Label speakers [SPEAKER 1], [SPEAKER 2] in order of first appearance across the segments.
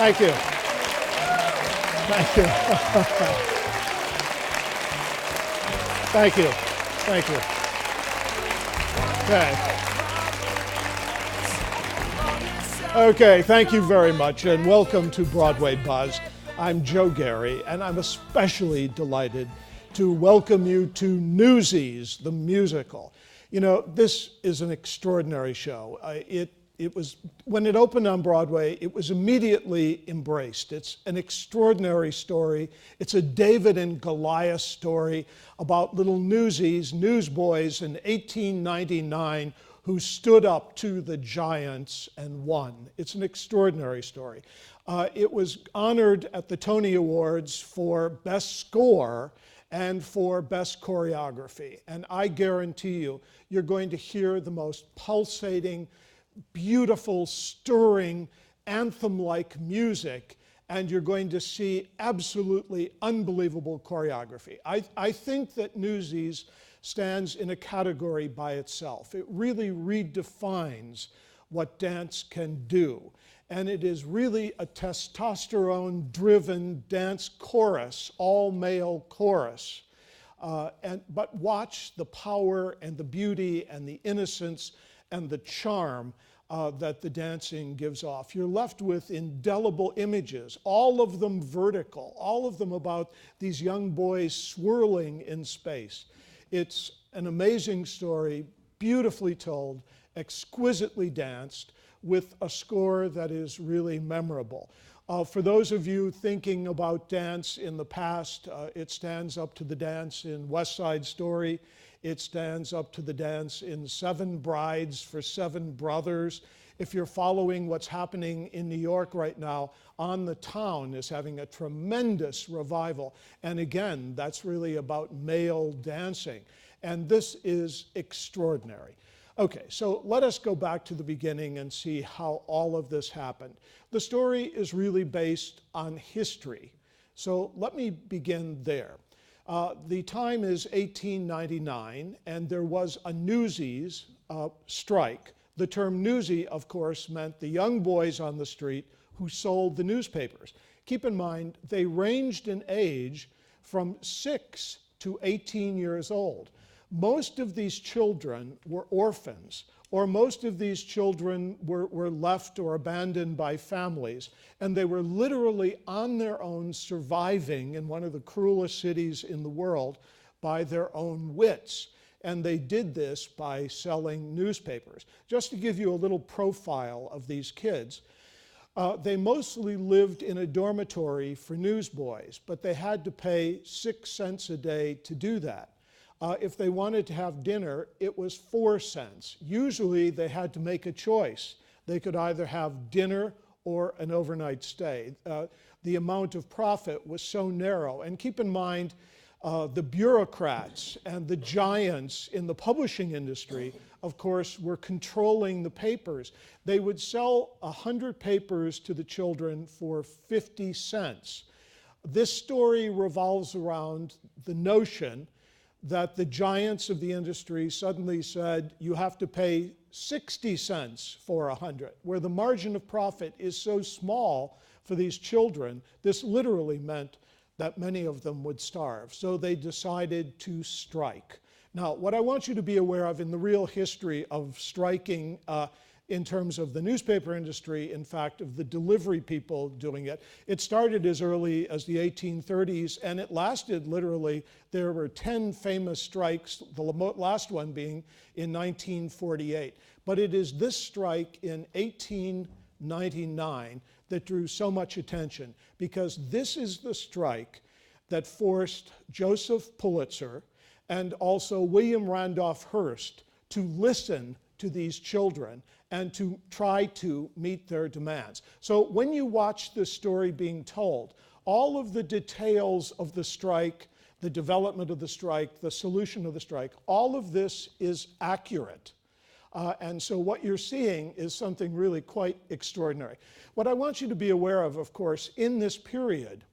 [SPEAKER 1] Thank you. Thank you. Thank you. Thank you. Okay, thank you very much, and welcome to Broadway Buzz. I'm Joe Gary, and I'm especially delighted to welcome you to Newsies, the musical. You know, this is an extraordinary show. It was, when it opened on Broadway, it was immediately embraced. It's an extraordinary story. It's a David and Goliath story about little Newsies, newsboys in 1899 who stood up to the giants and won. It's an extraordinary story. It was honored at the Tony Awards for Best Score and for Best Choreography. And I guarantee you, you're going to hear the most pulsating, beautiful, stirring, anthem-like music, and you're going to see absolutely unbelievable choreography. I think that Newsies stands in a category by itself. It really redefines what dance can do. And it is really a testosterone-driven dance chorus, all-male chorus. But watch the power and the beauty and the innocence and the charm that the dancing gives off. You're left with indelible images, all of them vertical, all of them about these young boys swirling in space. It's an amazing story, beautifully told, exquisitely danced, with a score that is really memorable. For those of you thinking about dance in the past, it stands up to the dance in West Side Story. It stands up to the dance in Seven Brides for Seven Brothers. If you're following what's happening in New York right now, On the Town is having a tremendous revival. And again, that's really about male dancing. And this is extraordinary. Okay, so let us go back to the beginning and see how all of this happened. The story is really based on history. So let me begin there. The time is 1899, and there was a Newsies strike. The term newsie, of course, meant the young boys on the street who sold the newspapers. Keep in mind, they ranged in age from 6 to 18 years old. Most of these children were orphans, or most of these children were left or abandoned by families, and they were literally on their own, surviving in one of the cruelest cities in the world by their own wits. And they did this by selling newspapers. Just to give you a little profile of these kids, they mostly lived in a dormitory for newsboys, but they had to pay 6 cents a day to do that. If they wanted to have dinner, it was 4 cents. Usually they had to make a choice. They could either have dinner or an overnight stay. The amount of profit was so narrow. And keep in mind, the bureaucrats and the giants in the publishing industry, of course, were controlling the papers. They would sell 100 papers to the children for 50 cents. This story revolves around the notion that the giants of the industry suddenly said, you have to pay 60 cents for 100, where the margin of profit is so small for these children, this literally meant that many of them would starve. So they decided to strike. Now, what I want you to be aware of in the real history of striking in terms of the newspaper industry, in fact, of the delivery people doing it, it started as early as the 1830s, and it lasted literally. There were 10 famous strikes, the last one being in 1948. But it is this strike in 1899 that drew so much attention, because this is the strike that forced Joseph Pulitzer and also William Randolph Hearst to listen to these children and to try to meet their demands. So when you watch this story being told, all of the details of the strike, the development of the strike, the solution of the strike, all of this is accurate. And so what you're seeing is something really quite extraordinary. What I want you to be aware of course, in this period,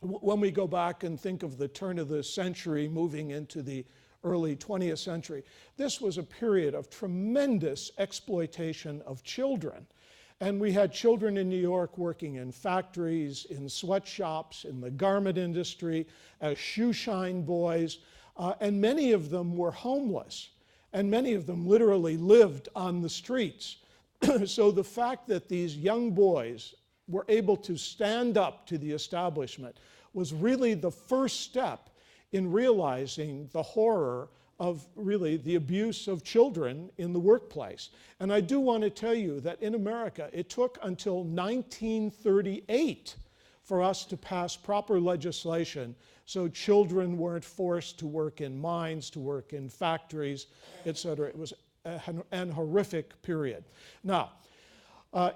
[SPEAKER 1] when we go back and think of the turn of the century moving into the early 20th century, this was a period of tremendous exploitation of children. And we had children in New York working in factories, in sweatshops, in the garment industry, as shoe shine boys, and many of them were homeless, and many of them literally lived on the streets. So the fact that these young boys were able to stand up to the establishment was really the first step in realizing the horror of really the abuse of children in the workplace. And I do want to tell you that in America, it took until 1938 for us to pass proper legislation so children weren't forced to work in mines, to work in factories, etc. It was an horrific period. Now,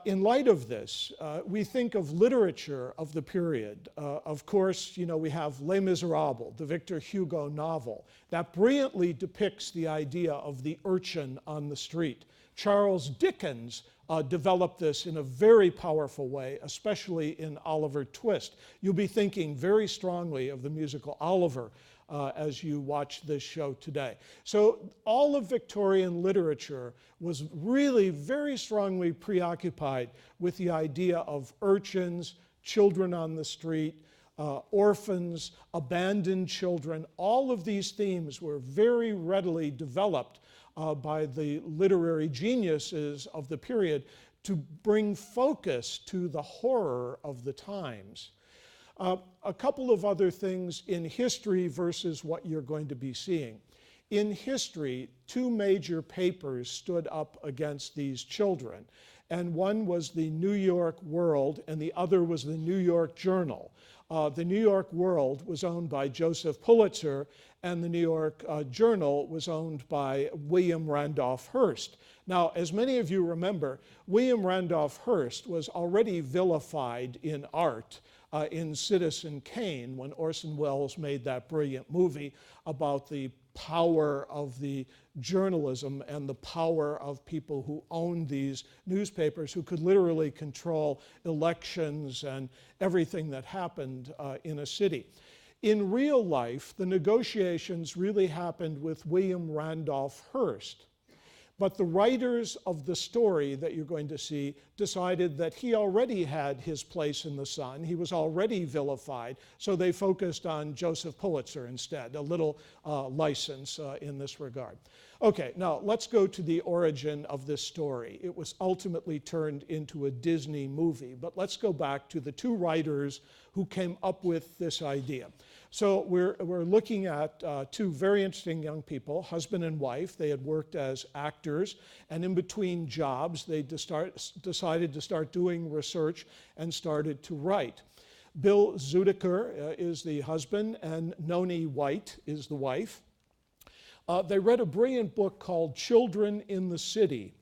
[SPEAKER 1] in light of this, we think of literature of the period. Of course, you know, we have Les Miserables, the Victor Hugo novel, that brilliantly depicts the idea of the urchin on the street. Charles Dickens developed this in a very powerful way, especially in Oliver Twist. You'll be thinking very strongly of the musical Oliver as you watch this show today. So all of Victorian literature was really very strongly preoccupied with the idea of urchins, children on the street, orphans, abandoned children. All of these themes were very readily developed by the literary geniuses of the period to bring focus to the horror of the times. A couple of other things in history versus what you're going to be seeing. In history, two major papers stood up against these children, and one was the New York World and the other was the New York Journal. The New York World was owned by Joseph Pulitzer, and the New York Journal was owned by William Randolph Hearst. Now, as many of you remember, William Randolph Hearst was already vilified in art in Citizen Kane when Orson Welles made that brilliant movie about the power of the journalism and the power of people who owned these newspapers, who could literally control elections and everything that happened in a city. In real life, the negotiations really happened with William Randolph Hearst. But the writers of the story that you're going to see decided that he already had his place in the sun. He was already vilified, so they focused on Joseph Pulitzer instead, a little license in this regard. Okay, now let's go to the origin of this story. It was ultimately turned into a Disney movie, but let's go back to the two writers who came up with this idea. So we're looking at two very interesting young people, husband and wife. They had worked as actors, and in between jobs, they decided to start doing research and started to write. Bill Zudiker is the husband, and Noni White is the wife. They read a brilliant book called Children in the City,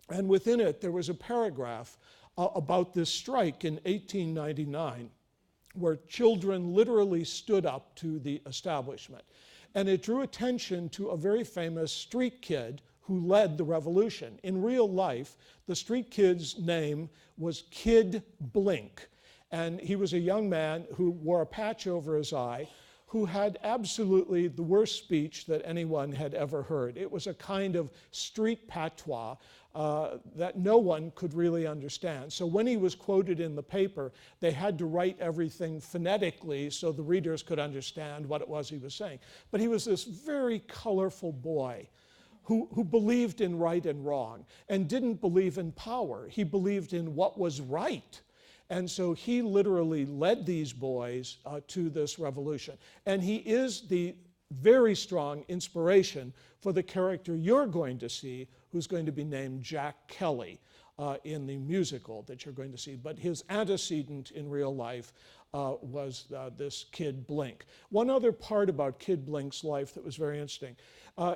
[SPEAKER 1] and within it there was a paragraph about this strike in 1899, where children literally stood up to the establishment. And it drew attention to a very famous street kid who led the revolution. In real life, the street kid's name was Kid Blink. And he was a young man who wore a patch over his eye, who had absolutely the worst speech that anyone had ever heard. It was a kind of street patois that no one could really understand. So when he was quoted in the paper, they had to write everything phonetically so the readers could understand what it was he was saying. But he was this very colorful boy who believed in right and wrong and didn't believe in power. He believed in what was right. And so he literally led these boys to this revolution. And he is the very strong inspiration for the character you're going to see, who's going to be named Jack Kelly in the musical that you're going to see. But his antecedent in real life was this Kid Blink. One other part about Kid Blink's life that was very interesting.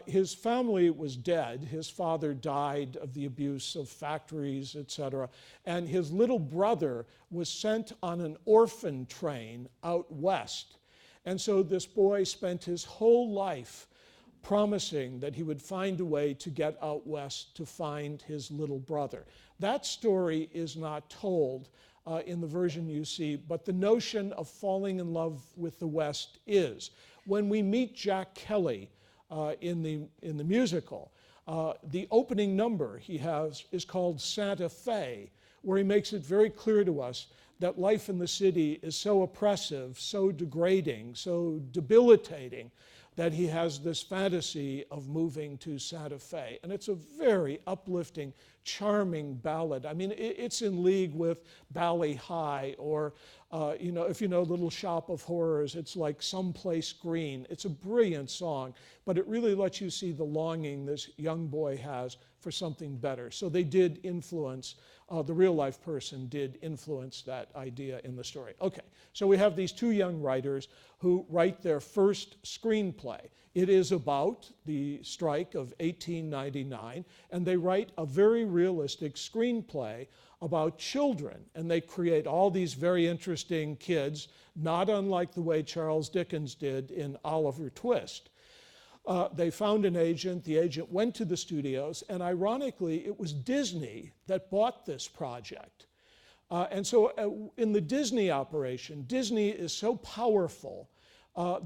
[SPEAKER 1] His family was dead. His father died of the abuse of factories, etc. And his little brother was sent on an orphan train out west. And so this boy spent his whole life promising that he would find a way to get out west to find his little brother. That story is not told in the version you see, but the notion of falling in love with the West is. When we meet Jack Kelly in the musical, the opening number he has is called Santa Fe, where he makes it very clear to us that life in the city is so oppressive, so degrading, so debilitating, that he has this fantasy of moving to Santa Fe. And it's a very uplifting, charming ballad. I mean, it's in league with Bally High, or if you know Little Shop of Horrors, it's like Someplace Green. It's a brilliant song, but it really lets you see the longing this young boy has for something better. So they did influence, the real life person did influence that idea in the story. Okay, so we have these two young writers who write their first screenplay. It is about the strike of 1899, and they write a very realistic screenplay about children, and they create all these very interesting kids, not unlike the way Charles Dickens did in Oliver Twist. They found an agent, the agent went to the studios, and ironically, it was Disney that bought this project. And so in the Disney operation, Disney is so powerful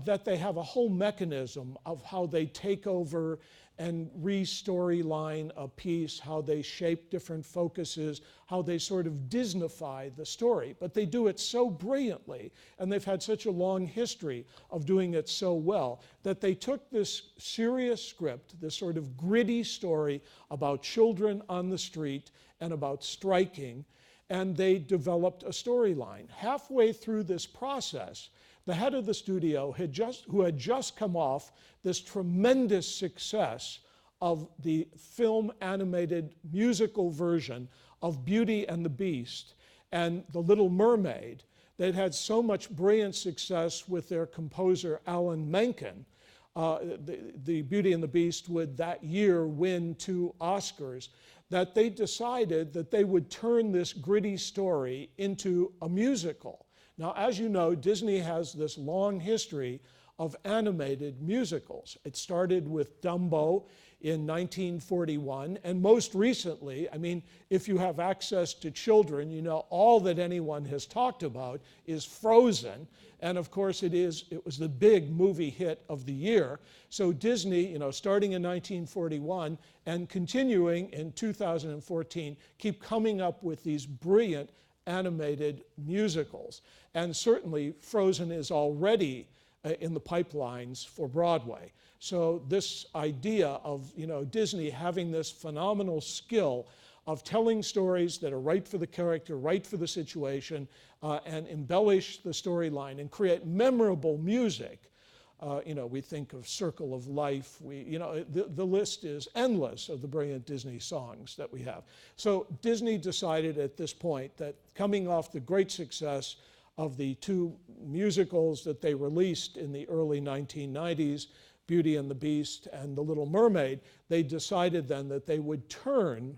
[SPEAKER 1] that they have a whole mechanism of how they take over and re-storyline a piece, how they shape different focuses, how they sort of Disneyfy the story. But they do it so brilliantly, and they've had such a long history of doing it so well, that they took this serious script, this sort of gritty story about children on the street and about striking, and they developed a storyline. Halfway through this process, the head of the studio, who had just come off this tremendous success of the film animated musical version of Beauty and the Beast and The Little Mermaid, they'd had so much brilliant success with their composer Alan Menken. The Beauty and the Beast would that year win 2 Oscars, that they decided that they would turn this gritty story into a musical. Now, as you know, Disney has this long history of animated musicals. It started with Dumbo in 1941, and most recently, I mean, if you have access to children, you know all that anyone has talked about is Frozen, and of course it was the big movie hit of the year. So Disney, starting in 1941 and continuing in 2014, keep coming up with these brilliant animated musicals. And certainly Frozen is already in the pipelines for Broadway. So this idea of Disney having this phenomenal skill of telling stories that are right for the character, right for the situation, and embellish the storyline and create memorable music. We think of Circle of Life. The list is endless of the brilliant Disney songs that we have. So Disney decided at this point that coming off the great success of the 2 musicals that they released in the early 1990s, Beauty and the Beast and The Little Mermaid, they decided then that they would turn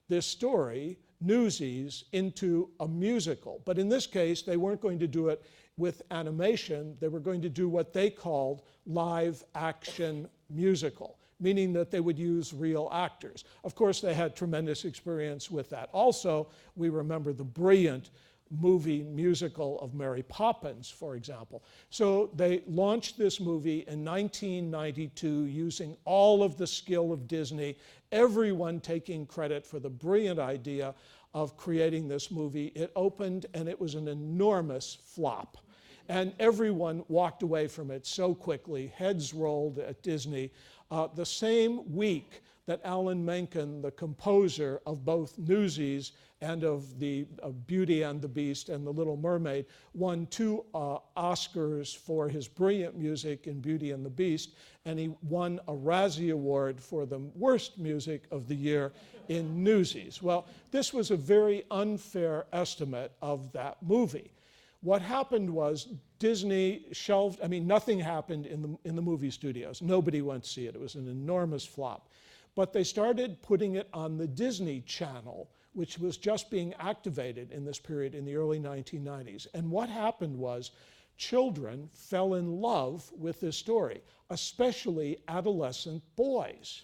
[SPEAKER 1] this story, Newsies, into a musical. But in this case, they weren't going to do it with animation. They were going to do what they called live action musical, meaning that they would use real actors. Of course, they had tremendous experience with that. Also, we remember the brilliant movie musical of Mary Poppins, for example. So they launched this movie in 1992 using all of the skill of Disney, everyone taking credit for the brilliant idea of creating this movie. It opened and it was an enormous flop. And everyone walked away from it so quickly, heads rolled at Disney. The same week that Alan Menken, the composer of both Newsies and of Beauty and the Beast and The Little Mermaid, won 2 Oscars for his brilliant music in Beauty and the Beast, and he won a Razzie Award for the worst music of the year in Newsies. Well, this was a very unfair estimate of that movie. What happened was Disney shelved, nothing happened in the movie studios. Nobody went to see it. It was an enormous flop. But they started putting it on the Disney Channel, which was just being activated in this period in the early 1990s. And what happened was children fell in love with this story, especially adolescent boys.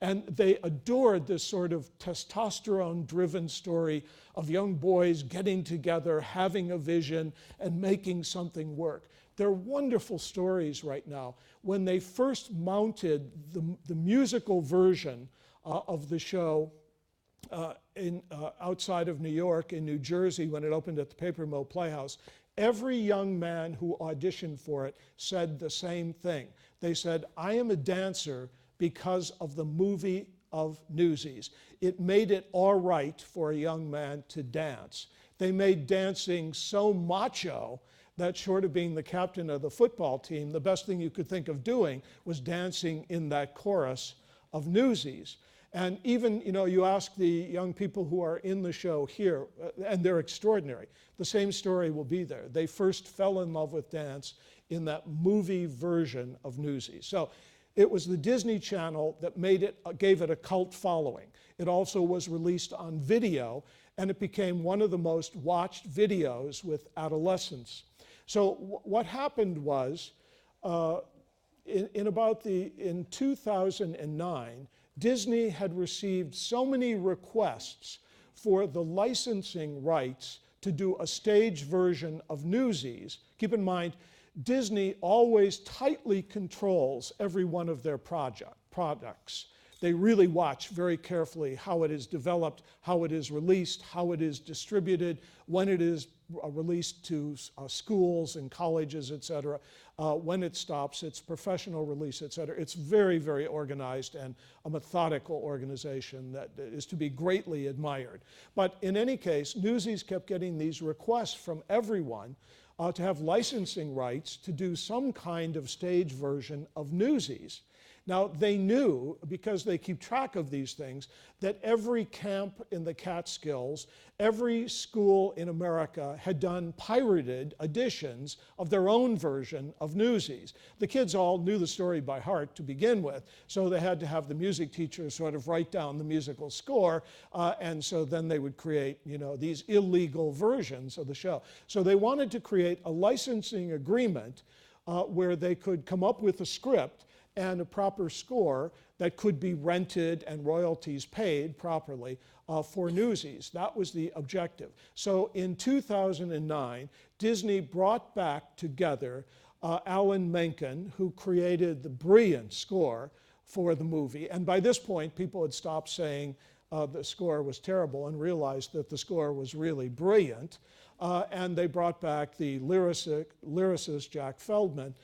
[SPEAKER 1] And they adored this sort of testosterone-driven story of young boys getting together, having a vision, and making something work. They're wonderful stories right now. When they first mounted the musical version of the show outside of New York, in New Jersey, when it opened at the Paper Mill Playhouse, every young man who auditioned for it said the same thing. They said, I am a dancer because of the movie of Newsies. It made it all right for a young man to dance. They made dancing so macho that short of being the captain of the football team, the best thing you could think of doing was dancing in that chorus of Newsies. And even, you ask the young people who are in the show here, and they're extraordinary. The same story will be there. They first fell in love with dance in that movie version of Newsies. So it was the Disney Channel that gave it a cult following. It also was released on video, and it became one of the most watched videos with adolescents. So what happened was, in 2009, Disney had received so many requests for the licensing rights to do a stage version of Newsies. Keep in mind, Disney always tightly controls every one of their products. They really watch very carefully how it is developed, how it is released, how it is distributed, when it is released to schools and colleges, et cetera, when it stops, its professional release, et cetera. It's very, very organized and a methodical organization that is to be greatly admired. But in any case, Newsies kept getting these requests from everyone to have licensing rights to do some kind of stage version of Newsies. Now, they knew, because they keep track of these things, that every camp in the Catskills, every school in America had done pirated editions of their own version of Newsies. The kids all knew the story by heart to begin with, so they had to have the music teacher sort of write down the musical score, and so then they would create, these illegal versions of the show. So they wanted to create a licensing agreement where they could come up with a script and a proper score that could be rented and royalties paid properly for Newsies. That was the objective. So in 2009, Disney brought back together Alan Menken, who created the brilliant score for the movie. And by this point, people had stopped saying the score was terrible and realized that the score was really brilliant. And they brought back the lyricist Jack Feldman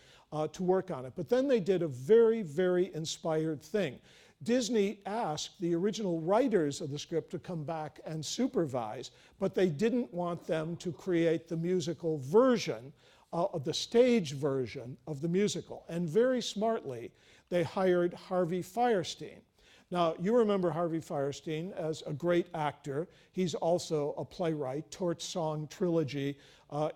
[SPEAKER 1] to work on it. But then they did a very, very inspired thing. Disney asked the original writers of the script to come back and supervise, but they didn't want them to create the musical version, of the stage version of the musical. And very smartly, they hired Harvey Fierstein. Now, you remember Harvey Fierstein as a great actor. He's also a playwright. Torch Song Trilogy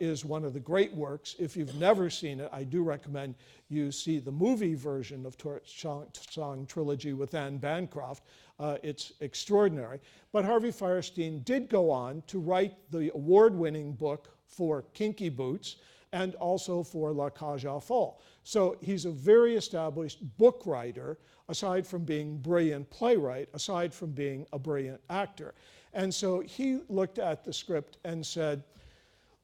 [SPEAKER 1] is one of the great works. If you've never seen it, I do recommend you see the movie version of Torch Song Trilogy with Anne Bancroft. It's extraordinary. But Harvey Fierstein did go on to write the award-winning book for Kinky Boots and also for La Cage aux Folles. So he's a very established book writer, aside from being a brilliant playwright, aside from being a brilliant actor. And so he looked at the script and said,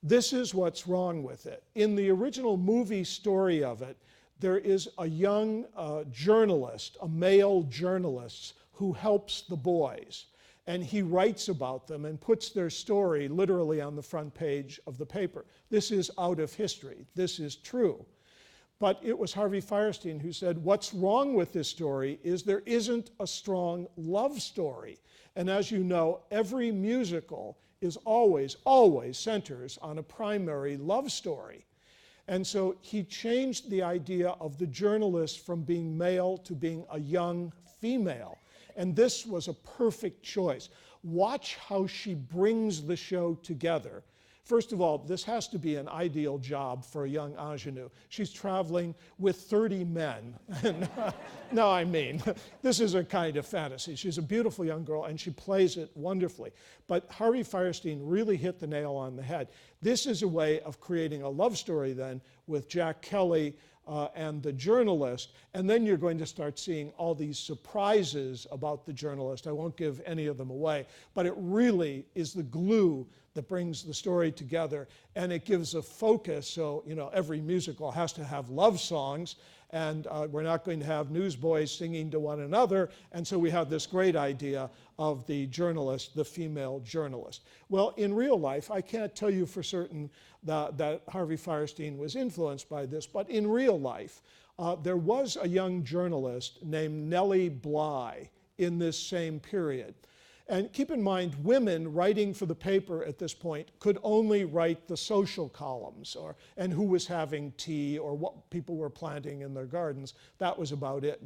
[SPEAKER 1] this is what's wrong with it. In the original movie story of it, there is a young journalist, a male journalist, who helps the boys. And he writes about them and puts their story literally on the front page of the paper. This is out of history. This is true. But it was Harvey Fierstein who said, what's wrong with this story is there isn't a strong love story. And as you know, every musical is always centers on a primary love story. And so he changed the idea of the journalist from being male to being a young female. And this was a perfect choice. Watch how she brings the show together. First of all, this has to be an ideal job for a young ingenue. She's traveling with 30 men. No, I mean, this is a kind of fantasy. She's a beautiful young girl, and she plays it wonderfully. But Harvey Fierstein really hit the nail on the head. This is a way of creating a love story then with Jack Kelly and the journalist, and then you're going to start seeing all these surprises about the journalist. I won't give any of them away, but it really is the glue that brings the story together, and it gives a focus. So, every musical has to have love songs, and we're not going to have newsboys singing to one another, and so we have this great idea of the journalist, the female journalist. Well, in real life, I can't tell you for certain that Harvey Fierstein was influenced by this, but in real life, there was a young journalist named Nellie Bly in this same period. And keep in mind, women writing for the paper at this point could only write the social columns, and who was having tea, or what people were planting in their gardens. That was about it.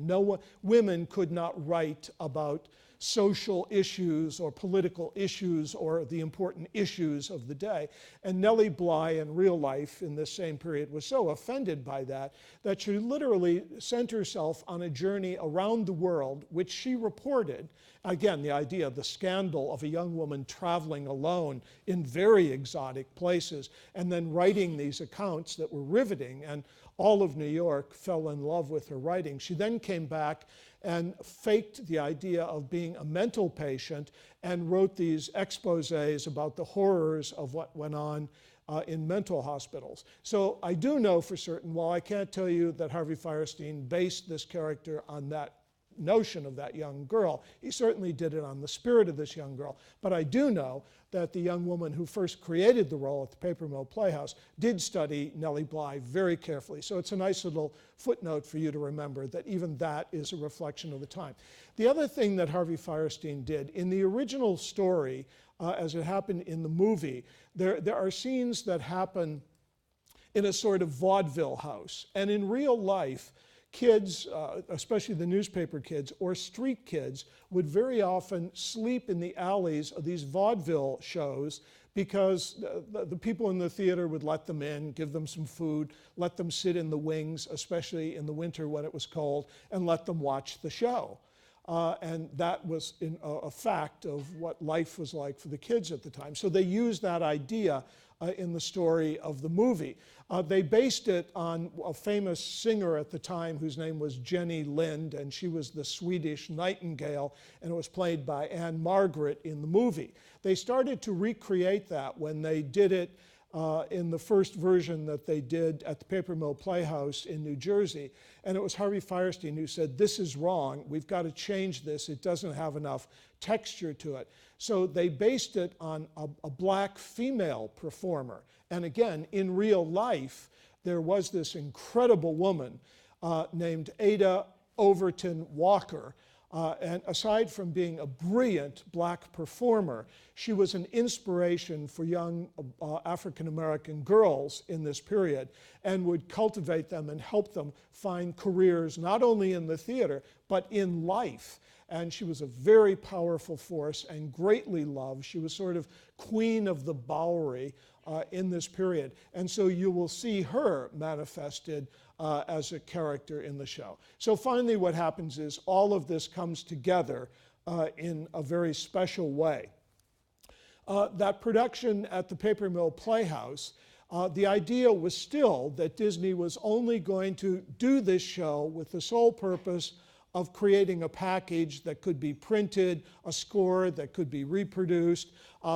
[SPEAKER 1] Women could not write about social issues or political issues or the important issues of the day. And Nellie Bly in real life in this same period was so offended by that she literally sent herself on a journey around the world, which she reported. Again, the idea, the scandal of a young woman traveling alone in very exotic places and then writing these accounts that were riveting, and all of New York fell in love with her writing. She then came back and faked the idea of being a mental patient and wrote these exposés about the horrors of what went on in mental hospitals. So I do know for certain, while I can't tell you that Harvey Fierstein based this character on that notion of that young girl, he certainly did it on the spirit of this young girl. But I do know that the young woman who first created the role at the Paper Mill Playhouse did study Nellie Bly very carefully. So it's a nice little footnote for you to remember that even that is a reflection of the time. The other thing that Harvey Fierstein did, in the original story, as it happened in the movie, there are scenes that happen in a sort of vaudeville house. And in real life, kids, especially the newspaper kids or street kids, would very often sleep in the alleys of these vaudeville shows because the people in the theater would let them in, give them some food, let them sit in the wings, especially in the winter when it was cold, and let them watch the show. And that was a fact of what life was like for the kids at the time. So they used that idea in the story of the movie. They based it on a famous singer at the time whose name was Jenny Lind, and she was the Swedish Nightingale, and it was played by Anne Margaret in the movie. They started to recreate that when they did it in the first version that they did at the Paper Mill Playhouse in New Jersey. And it was Harvey Fierstein who said, "This is wrong, we've got to change this, it doesn't have enough texture to it." So they based it on a black female performer. And again, in real life, there was this incredible woman named Ada Overton Walker. And aside from being a brilliant black performer, she was an inspiration for young African-American girls in this period and would cultivate them and help them find careers not only in the theater, but in life. And she was a very powerful force and greatly loved. She was sort of queen of the Bowery in this period. And so you will see her manifested as a character in the show. So finally what happens is all of this comes together in a very special way. That production at the Paper Mill Playhouse, the idea was still that Disney was only going to do this show with the sole purpose of creating a package that could be printed, a score that could be reproduced,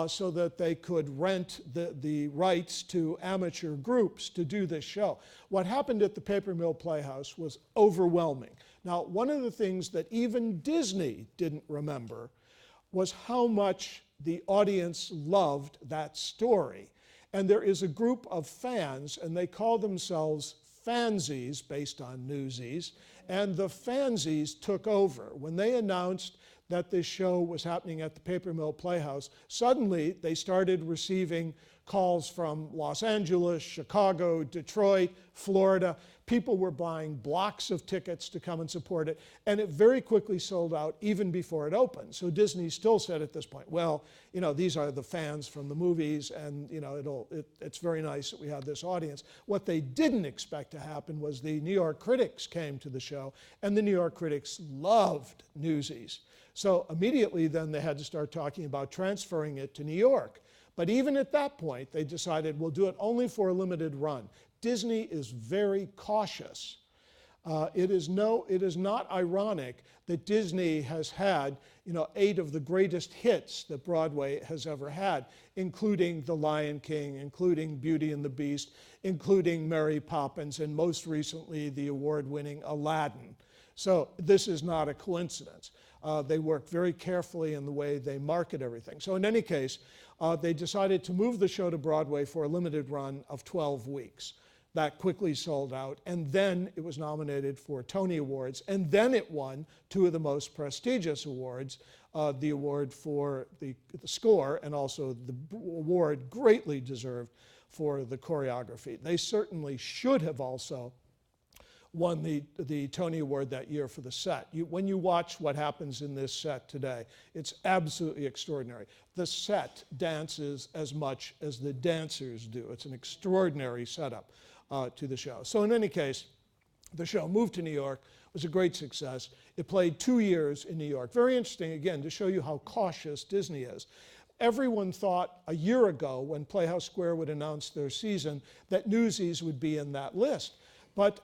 [SPEAKER 1] so that they could rent the rights to amateur groups to do this show. What happened at the Paper Mill Playhouse was overwhelming. Now, one of the things that even Disney didn't remember was how much the audience loved that story. And there is a group of fans, and they call themselves Fansies, based on Newsies, and the Fansies took over. When they announced that this show was happening at the Paper Mill Playhouse, suddenly they started receiving calls from Los Angeles, Chicago, Detroit, Florida. People were buying blocks of tickets to come and support it, and it very quickly sold out even before it opened. So Disney still said at this point, well, these are the fans from the movies, and it's very nice that we have this audience. What they didn't expect to happen was the New York critics came to the show, and the New York critics loved Newsies. So immediately then they had to start talking about transferring it to New York. But even at that point, they decided we'll do it only for a limited run. Disney is very cautious It is not ironic that Disney has had, 8 of the greatest hits that Broadway has ever had, including The Lion King, including Beauty and the Beast, including Mary Poppins, and most recently the award-winning Aladdin. So this is not a coincidence. They work very carefully in the way they market everything. So in any case, they decided to move the show to Broadway for a limited run of 12 weeks. That quickly sold out, and then it was nominated for Tony Awards, and then it won 2 of the most prestigious awards, the award for the score and also the award greatly deserved for the choreography. They certainly should have also won the Tony Award that year for the set. When you watch what happens in this set today, it's absolutely extraordinary. The set dances as much as the dancers do. It's an extraordinary setup to the show. So in any case, the show moved to New York, was a great success. It played 2 years in New York. Very interesting, again, to show you how cautious Disney is. Everyone thought a year ago, when Playhouse Square would announce their season, that Newsies would be in that list. But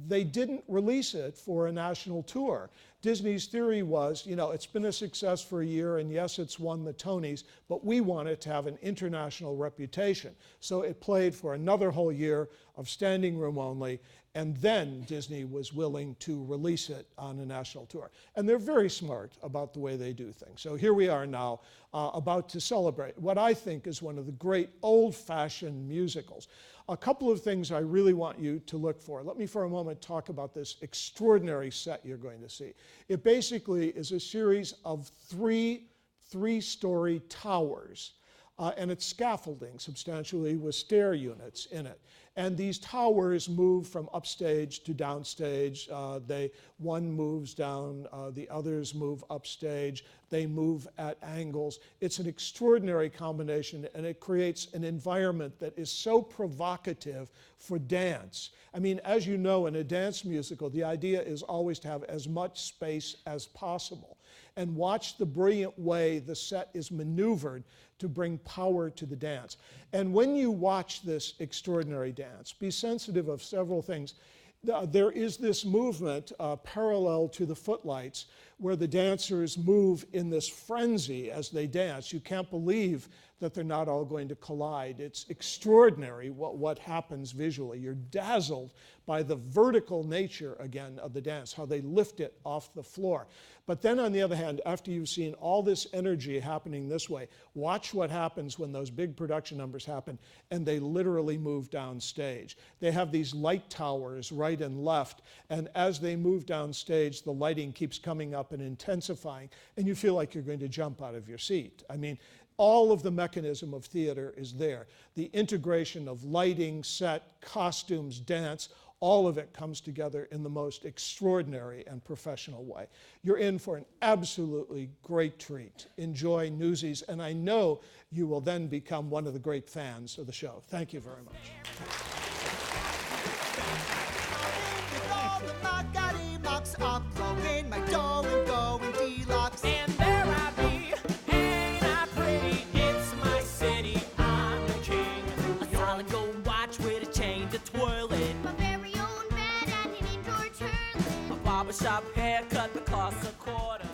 [SPEAKER 1] they didn't release it for a national tour. Disney's theory was, it's been a success for a year, and yes, it's won the Tonys, but we want it to have an international reputation. So it played for another whole year of standing room only, and then Disney was willing to release it on a national tour. And they're very smart about the way they do things. So here we are now, about to celebrate what I think is one of the great old-fashioned musicals. A couple of things I really want you to look for. Let me for a moment talk about this extraordinary set you're going to see. It basically is a series of three-story towers, and it's scaffolding substantially with stair units in it. And these towers move from upstage to downstage. One moves down, the others move upstage. They move at angles. It's an extraordinary combination, and it creates an environment that is so provocative for dance. I mean, as you know, in a dance musical, the idea is always to have as much space as possible. And watch the brilliant way the set is maneuvered to bring power to the dance. And when you watch this extraordinary dance, be sensitive of several things. There is this movement parallel to the footlights where the dancers move in this frenzy as they dance. You can't believe that they're not all going to collide. It's extraordinary what happens visually. You're dazzled by the vertical nature, again, of the dance, how they lift it off the floor. But then on the other hand, after you've seen all this energy happening this way, watch what happens when those big production numbers happen and they literally move downstage. They have these light towers right and left, and as they move downstage, the lighting keeps coming up and intensifying, and you feel like you're going to jump out of your seat. I mean, all of the mechanism of theater is there. The integration of lighting, set, costumes, dance, all of it comes together in the most extraordinary and professional way. You're in for an absolutely great treat. Enjoy Newsies, and I know you will then become one of the great fans of the show. Thank you very much.
[SPEAKER 2] And there I be, ain't I pretty? It's my city, I'm the king. A solid gold watch with a chain to twirl it.
[SPEAKER 3] My very own bed and an indoor toilet.
[SPEAKER 2] A barbershop haircut that costs a quarter.